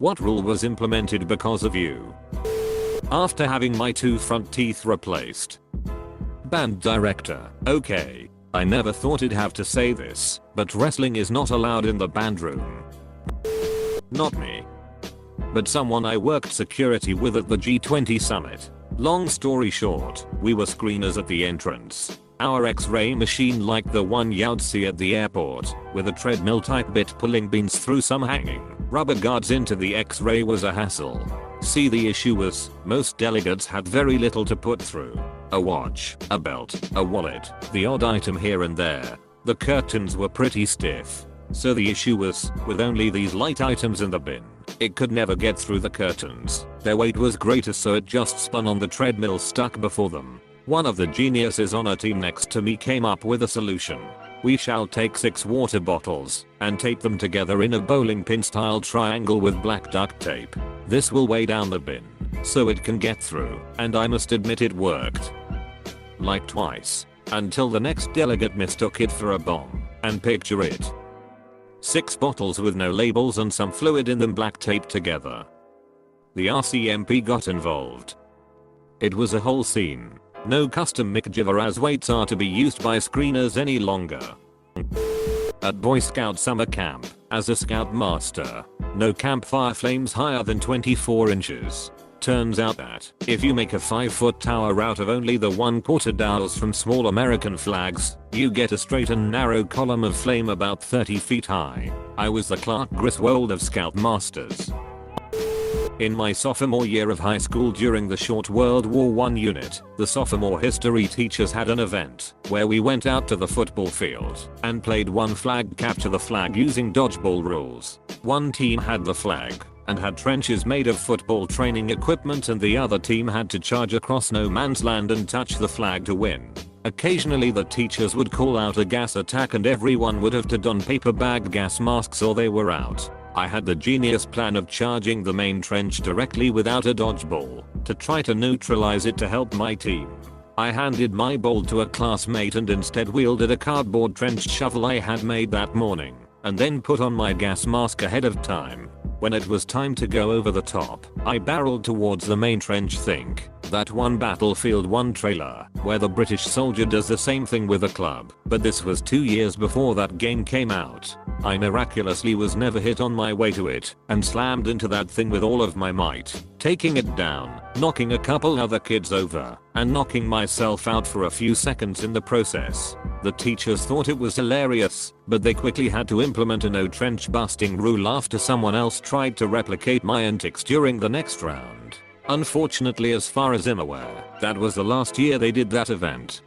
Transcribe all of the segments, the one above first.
What rule was implemented because of you? After having my 2 front teeth replaced. Band director. Okay. I never thought I'd have to say this, but wrestling is not allowed in the band room. Not me. But someone I worked security with at the G20 summit. Long story short, we were screeners at the entrance. Our x-ray machine like the one you'd see at the airport, with a treadmill type bit pulling beans through some hanging rubber guards into the x-ray was a hassle. See, the issue was, most delegates had very little to put through. A watch, a belt, a wallet, the odd item here and there. The curtains were pretty stiff. So the issue was, with only these light items in the bin, it could never get through the curtains. Their weight was greater, so it just spun on the treadmill stuck before them. One of the geniuses on a team next to me came up with a solution. We shall take 6 water bottles and tape them together in a bowling pin style triangle with black duct tape. This will weigh down the bin so it can get through, and I must admit it worked. Like twice. Until the next delegate mistook it for a bomb, and picture it. 6 bottles with no labels and some fluid in them black taped together. The RCMP got involved. It was a whole scene. No custom McGiver as weights are to be used by screeners any longer. At Boy Scout summer camp, as a scout master, no campfire flames higher than 24 inches. Turns out that, if you make a 5-foot tower out of only the 1/4 dowels from small American flags, you get a straight and narrow column of flame about 30 feet high. I was the Clark Griswold of Scout Masters. In my sophomore year of high school during the short World War I unit, the sophomore history teachers had an event where we went out to the football field and played one flag capture the flag using dodgeball rules. One team had the flag and had trenches made of football training equipment, and the other team had to charge across no man's land and touch the flag to win. Occasionally the teachers would call out a gas attack and everyone would have to don paper bag gas masks or they were out. I had the genius plan of charging the main trench directly without a dodgeball to try to neutralize it to help my team. I handed my ball to a classmate and instead wielded a cardboard trench shovel I had made that morning, and then put on my gas mask ahead of time. When it was time to go over the top, I barreled towards the main trench. Think that one battlefield, one trailer, where the British soldier does the same thing with a club. But this was 2 years before that game came out. I miraculously was never hit on my way to it and slammed into that thing with all of my might, taking it down, knocking a couple other kids over, and knocking myself out for a few seconds in the process. The teachers thought it was hilarious, but they quickly had to implement a no trench busting rule after someone else tried to replicate my antics during the next round. Unfortunately, as far as I'm aware, that was the last year they did that event.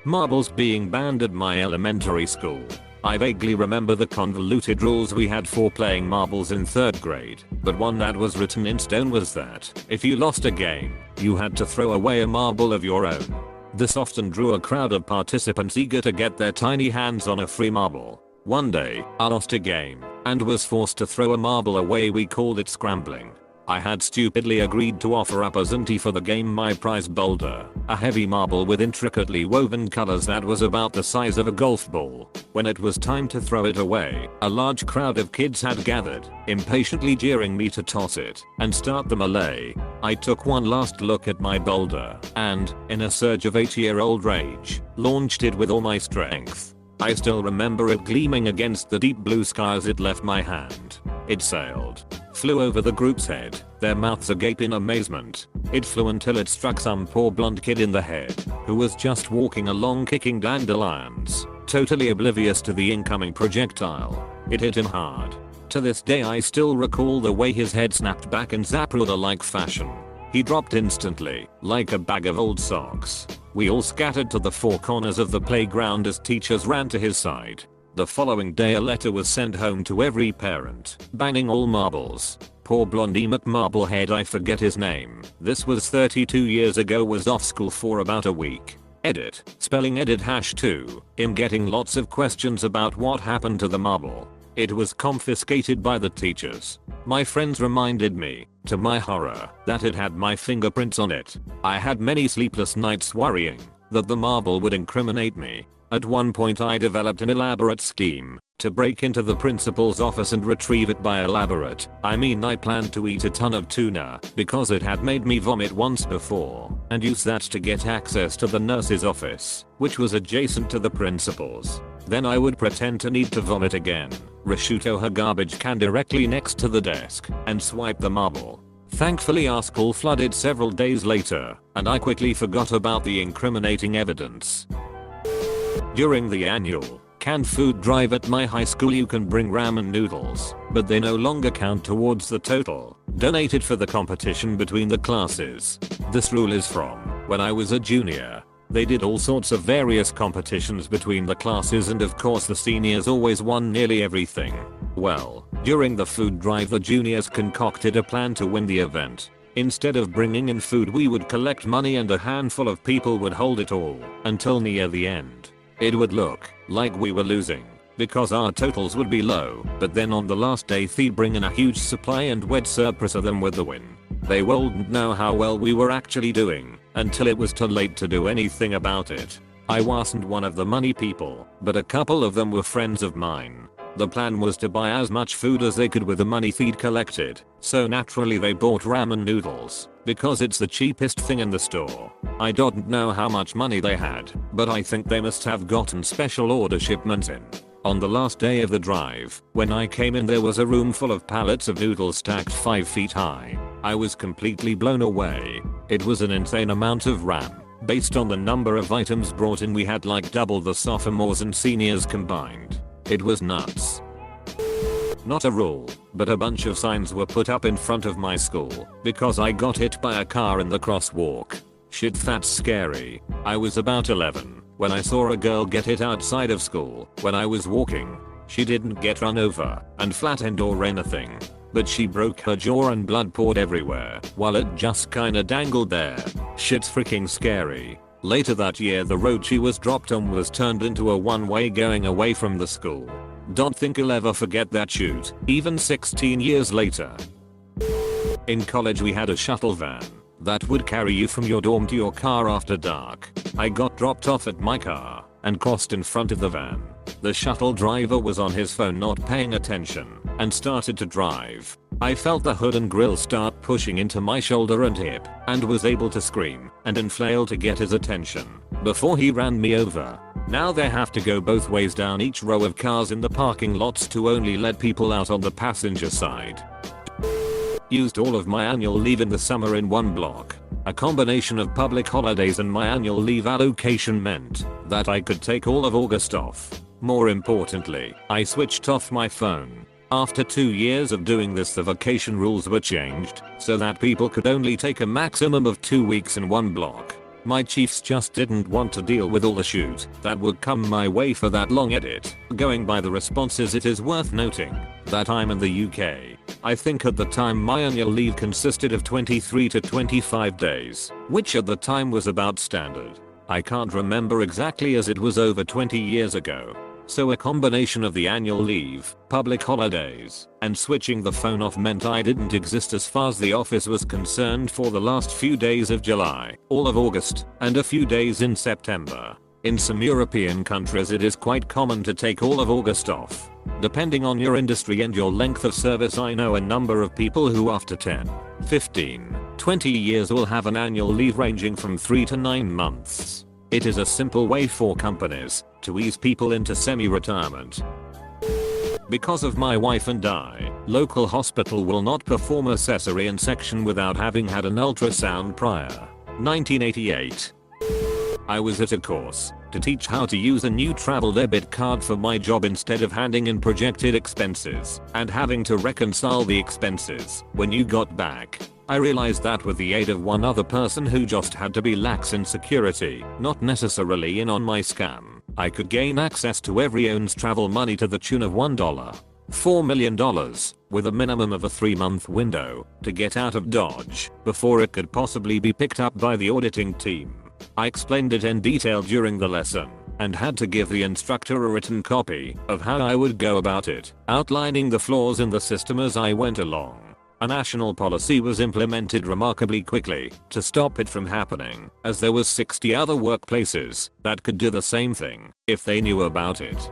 Marbles being banned at my elementary school. I vaguely remember the convoluted rules we had for playing marbles in 3rd grade, but one that was written in stone was that if you lost a game, you had to throw away a marble of your own. This often drew a crowd of participants eager to get their tiny hands on a free marble. One day, I lost a game and was forced to throw a marble away. We called it scrambling. I had stupidly agreed to offer up as ante for the game my prize boulder, a heavy marble with intricately woven colors that was about the size of a golf ball. When it was time to throw it away, a large crowd of kids had gathered, impatiently jeering me to toss it and start the melee. I took one last look at my boulder and, in a surge of 8-year-old rage, launched it with all my strength. I still remember it gleaming against the deep blue sky as it left my hand. It sailed, flew over the group's head, their mouths agape in amazement. It flew until it struck some poor blonde kid in the head, who was just walking along kicking dandelions, totally oblivious to the incoming projectile. It hit him hard. To this day I still recall the way his head snapped back in Zapruder-like fashion. He dropped instantly, like a bag of old socks. We all scattered to the 4 corners of the playground as teachers ran to his side. The following day a letter was sent home to every parent, banning all marbles. Poor blondie McMarblehead, I forget his name, this was 32 years ago, was off school for about a week. Edit, spelling edit #2, him getting lots of questions about what happened to the marble. It was confiscated by the teachers. My friends reminded me, to my horror, that it had my fingerprints on it. I had many sleepless nights worrying that the marble would incriminate me. At one point I developed an elaborate scheme to break into the principal's office and retrieve it. By elaborate, I mean I planned to eat a ton of tuna because it had made me vomit once before, and use that to get access to the nurse's office, which was adjacent to the principal's. Then I would pretend to need to vomit again, reshoot her garbage can directly next to the desk, and swipe the marble. Thankfully our school flooded several days later, and I quickly forgot about the incriminating evidence. During the annual canned food drive at my high school you can bring ramen noodles, but they no longer count towards the total donated for the competition between the classes. This rule is from when I was a junior. They did all sorts of various competitions between the classes, and of course the seniors always won nearly everything. Well, during the food drive the juniors concocted a plan to win the event. Instead of bringing in food we would collect money and a handful of people would hold it all until near the end. It would look like we were losing because our totals would be low, but then on the last day they'd bring in a huge supply and we'd surprise them with the win. They wouldn't know how well we were actually doing until it was too late to do anything about it. I wasn't one of the money people, but a couple of them were friends of mine. The plan was to buy as much food as they could with the money they'd collected, so naturally they bought ramen noodles, because it's the cheapest thing in the store. I don't know how much money they had, but I think they must have gotten special order shipments in. On the last day of the drive, when I came in there was a room full of pallets of noodles stacked 5 feet high. I was completely blown away. It was an insane amount of RAM. Based on the number of items brought in we had like double the sophomores and seniors combined. It was nuts. Not a rule, but a bunch of signs were put up in front of my school because I got hit by a car in the crosswalk. Shit, that's scary. I was about 11 when I saw a girl get hit outside of school when I was walking. She didn't get run over and flattened or anything, but she broke her jaw and blood poured everywhere while it just kinda dangled there. Shit's freaking scary. Later that year the road she was dropped on was turned into a one-way going away from the school. Don't think I'll ever forget that shoot, even 16 years later. In college we had a shuttle van that would carry you from your dorm to your car after dark. I got dropped off at my car and crossed in front of the van. The shuttle driver was on his phone not paying attention and started to drive. I felt the hood and grill start pushing into my shoulder and hip and was able to scream and flail to get his attention before he ran me over. Now they have to go both ways down each row of cars in the parking lots to only let people out on the passenger side. Used all of my annual leave in the summer in one block. A combination of public holidays and my annual leave allocation meant that I could take all of August off. More importantly, I switched off my phone. After 2 years of doing this the vacation rules were changed so that people could only take a maximum of 2 weeks in one block. My chiefs just didn't want to deal with all the shoot that would come my way for that long edit. Going by the responses it is worth noting that I'm in the UK. I think at the time my annual leave consisted of 23 to 25 days, which at the time was about standard. I can't remember exactly as it was over 20 years ago. So a combination of the annual leave, public holidays, and switching the phone off meant I didn't exist as far as the office was concerned for the last few days of July, all of August, and a few days in September. In some European countries it is quite common to take all of August off. Depending on your industry and your length of service, I know a number of people who after 10, 15, 20 years will have an annual leave ranging from 3 to 9 months. It is a simple way for companies to ease people into semi-retirement. Because of my wife and I, local hospital will not perform a cesarean section without having had an ultrasound prior. 1988. I was at a course to teach how to use a new travel debit card for my job instead of handing in projected expenses and having to reconcile the expenses when you got back. I realized that with the aid of one other person who just had to be lax in security, not necessarily in on my scam, I could gain access to every own's travel money to the tune of $4 million, with a minimum of a 3-month window to get out of Dodge before it could possibly be picked up by the auditing team. I explained it in detail during the lesson and had to give the instructor a written copy of how I would go about it, outlining the flaws in the system as I went along. A national policy was implemented remarkably quickly to stop it from happening, as there was 60 other workplaces that could do the same thing if they knew about it.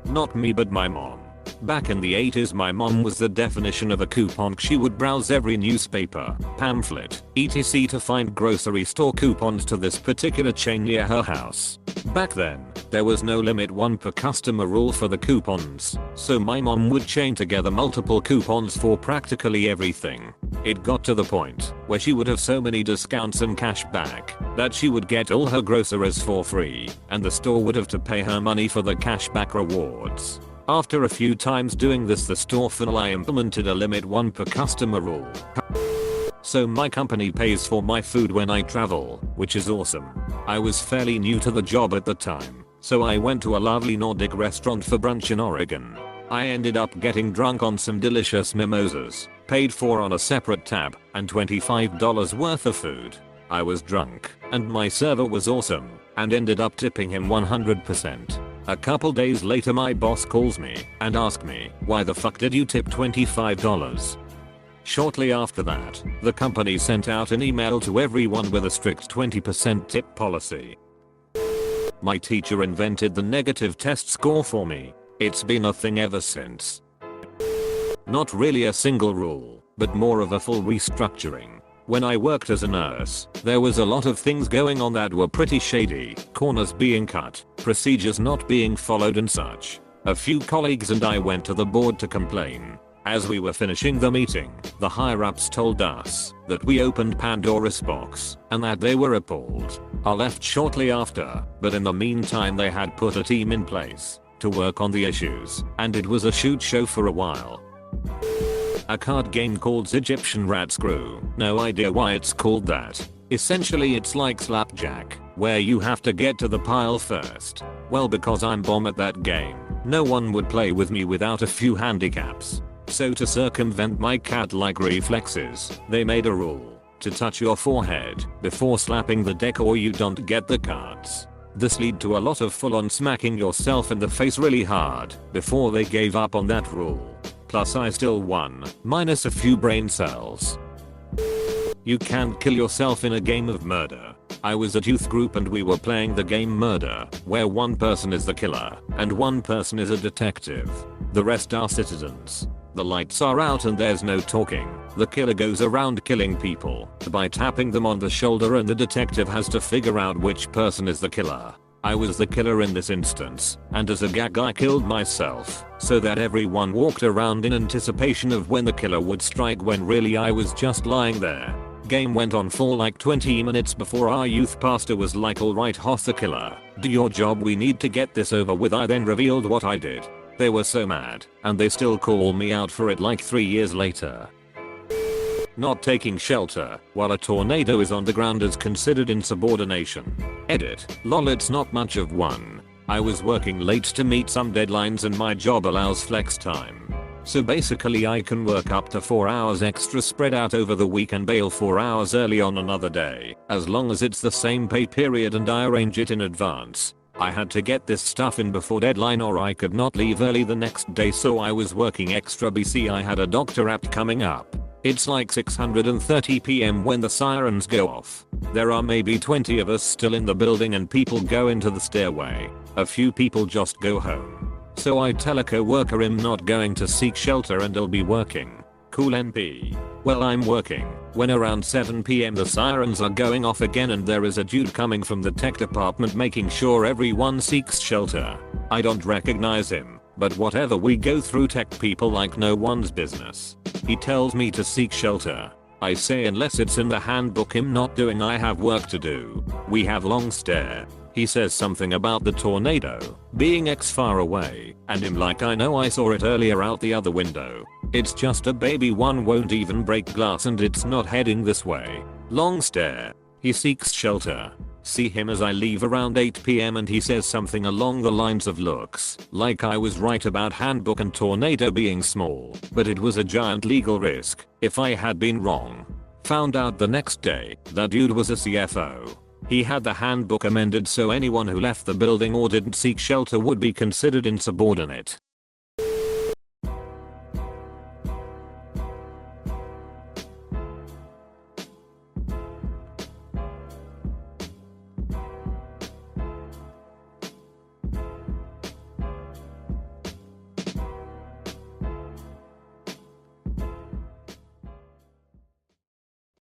Not me, but my mom. Back in the 80s, my mom was the definition of a coupon. She would browse every newspaper, pamphlet, etc. to find grocery store coupons to this particular chain near her house. Back then, there was no limit 1 per customer rule for the coupons, so my mom would chain together multiple coupons for practically everything. It got to the point where she would have so many discounts and cash back that she would get all her groceries for free, and the store would have to pay her money for the cashback rewards. After a few times doing this, the store finally implemented a limit 1 per customer rule. So my company pays for my food when I travel, which is awesome. I was fairly new to the job at the time, so I went to a lovely Nordic restaurant for brunch in Oregon. I ended up getting drunk on some delicious mimosas, paid for on a separate tab, and $25 worth of food. I was drunk, and my server was awesome, and ended up tipping him 100%. A couple days later, my boss calls me and asks me, "Why the fuck did you tip $25? Shortly after that, the company sent out an email to everyone with a strict 20% tip policy. My teacher invented the negative test score for me. It's been a thing ever since. Not really a single rule, but more of a full restructuring. When I worked as a nurse, there was a lot of things going on that were pretty shady, corners being cut, procedures not being followed and such. A few colleagues and I went to the board to complain. As we were finishing the meeting, the higher-ups told us that we opened Pandora's box and that they were appalled. I left shortly after, but in the meantime they had put a team in place to work on the issues, and it was a shoot show for a while. A card game called Egyptian Rat Screw. No idea why it's called that. Essentially it's like Slapjack, where you have to get to the pile first. Well, because I'm bomb at that game, no one would play with me without a few handicaps. So to circumvent my cat-like reflexes, they made a rule to touch your forehead before slapping the deck or you don't get the cards. This led to a lot of full-on smacking yourself in the face really hard before they gave up on that rule. Plus I still won, minus a few brain cells. You can't kill yourself in a game of murder. I was at youth group and we were playing the game Murder, where one person is the killer and one person is a detective. The rest are citizens. The lights are out and there's no talking. The killer goes around killing people by tapping them on the shoulder, and the detective has to figure out which person is the killer. I was the killer in this instance, and as a gag I killed myself, so that everyone walked around in anticipation of when the killer would strike, when really I was just lying there. Game went on for like 20 minutes before our youth pastor was like, "Alright Hoth, the killer, do your job, we need to get this over with." I then revealed what I did. They were so mad, and they still call me out for it like 3 years later. Not taking shelter while a tornado is on the ground is considered insubordination. Edit. Lol, it's not much of one. I was working late to meet some deadlines and my job allows flex time. So basically I can work up to 4 hours extra spread out over the week and bail 4 hours early on another day, as long as it's the same pay period and I arrange it in advance. I had to get this stuff in before deadline or I could not leave early the next day, so I was working extra. BC I had a doctor app coming up. It's like 6:30 PM when the sirens go off. There are maybe 20 of us still in the building and people go into the stairway. A few people just go home. So I tell a co-worker I'm not going to seek shelter and I'll be working. Cool NP. Well, I'm working when around 7 PM the sirens are going off again and there is a dude coming from the tech department making sure everyone seeks shelter. I don't recognize him, but whatever, we go through tech people like no one's business. He tells me to seek shelter. I say unless it's in the handbook I'm not doing, I have work to do. We have long stare. He says something about the tornado being X far away, and I'm like, I know, I saw it earlier out the other window. It's just a baby one, won't even break glass and it's not heading this way. Long stare. He seeks shelter. See him as I leave around 8 PM and he says something along the lines of, looks like I was right about handbook and tornado being small, but it was a giant legal risk if I had been wrong. Found out the next day that dude was a CFO. He had the handbook amended so anyone who left the building or didn't seek shelter would be considered insubordinate.